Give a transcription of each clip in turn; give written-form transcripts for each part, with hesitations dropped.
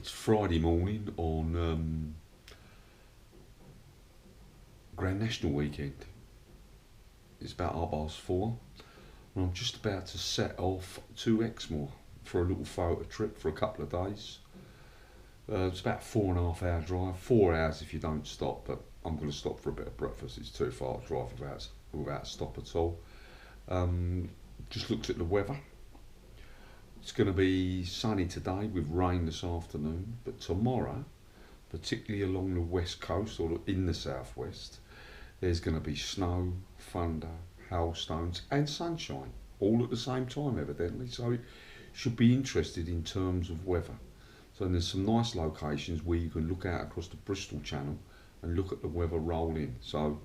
It's Friday morning on Grand National weekend. It's about 4:30 and I'm just about to set off to Exmoor for a little photo trip for a couple of days. It's about 4.5 hour drive, 4 hours if you don't stop, but I'm going to stop for a bit of breakfast. It's too far to drive without a stop at all. Just looked at the weather. It's going to be sunny today with rain this afternoon, but tomorrow, particularly along the west coast or in the southwest, there's going to be snow, thunder, hailstones and sunshine all at the same time evidently, so it should be interesting in terms of weather. So there's some nice locations where you can look out across the Bristol Channel and look at the weather roll in, so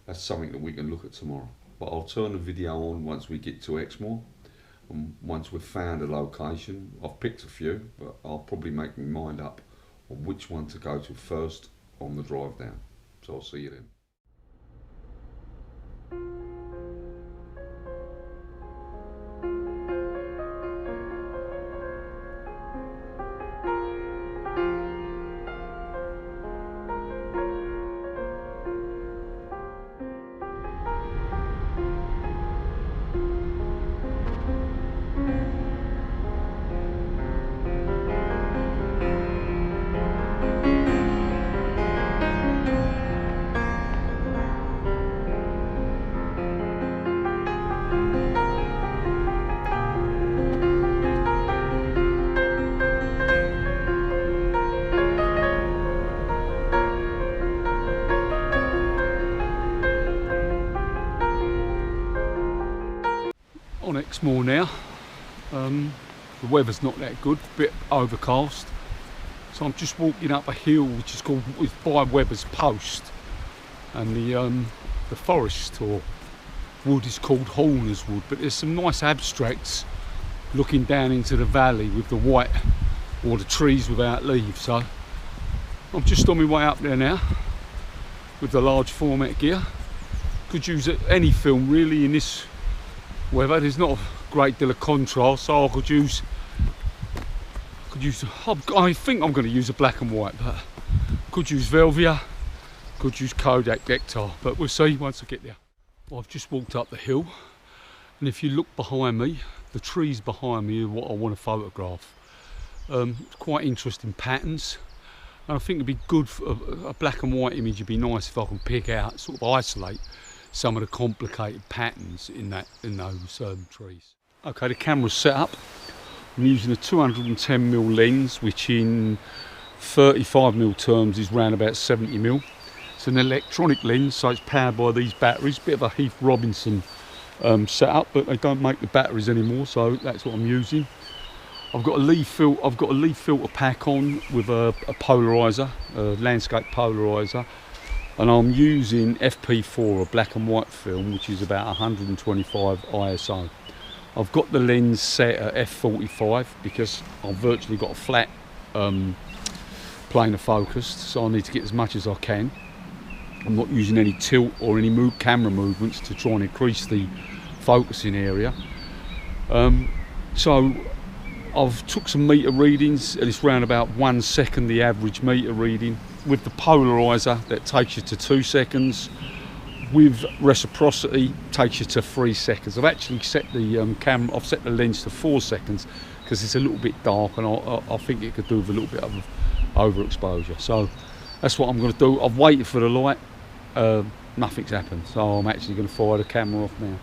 that's something that we can look at tomorrow. But I'll turn the video on once we get to Exmoor. And once we've found a location, I've picked a few, but I'll probably make my mind up on which one to go to first on the drive down. So I'll see you then. On Exmoor now. The weather's not that good, a bit overcast, so I'm just walking up a hill which is called by Webber's Post, and the forest or wood is called Horner's Wood, but there's some nice abstracts looking down into the valley with the white or the trees without leaves. So I'm just on my way up there now with the large format gear. Could use any film really in this weather. There's not a great deal of contrast, so I could use I think I'm going to use a black and white, but could use Velvia, could use Kodak Vector, but we'll see once I get there. Well, I've just walked up the hill, and if you look behind me, the trees behind me are what I want to photograph. Quite interesting patterns, and I think it'd be good for a black and white image. It'd be nice if I can pick out, sort of isolate some of the complicated patterns in those trees. Okay, the camera's set up. I'm using a 210mm lens, which in 35mm terms is round about 70mm. It's an electronic lens, so it's powered by these batteries. Bit of a Heath Robinson setup, but they don't make the batteries anymore, so that's what I'm using. I've got a leaf filter pack on with a polarizer, a landscape polarizer. And I'm using FP4, a black and white film, which is about 125 ISO. I've got the lens set at f45 because I've virtually got a flat plane of focus, so I need to get as much as I can. I'm not using any tilt or any camera movements to try and increase the focusing area. So I've took some meter readings, and it's round about 1 second the average meter reading. With the polarizer, that takes you to 2 seconds. With reciprocity, takes you to 3 seconds. I've actually set the I've set the lens to 4 seconds because it's a little bit dark, and I think it could do with a little bit of overexposure. So that's what I'm going to do. I've waited for the light. Nothing's happened, so I'm actually going to fire the camera off now.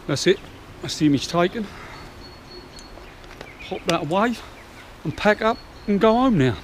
That's it, that's the image taken. Pop that away and pack up and go home now.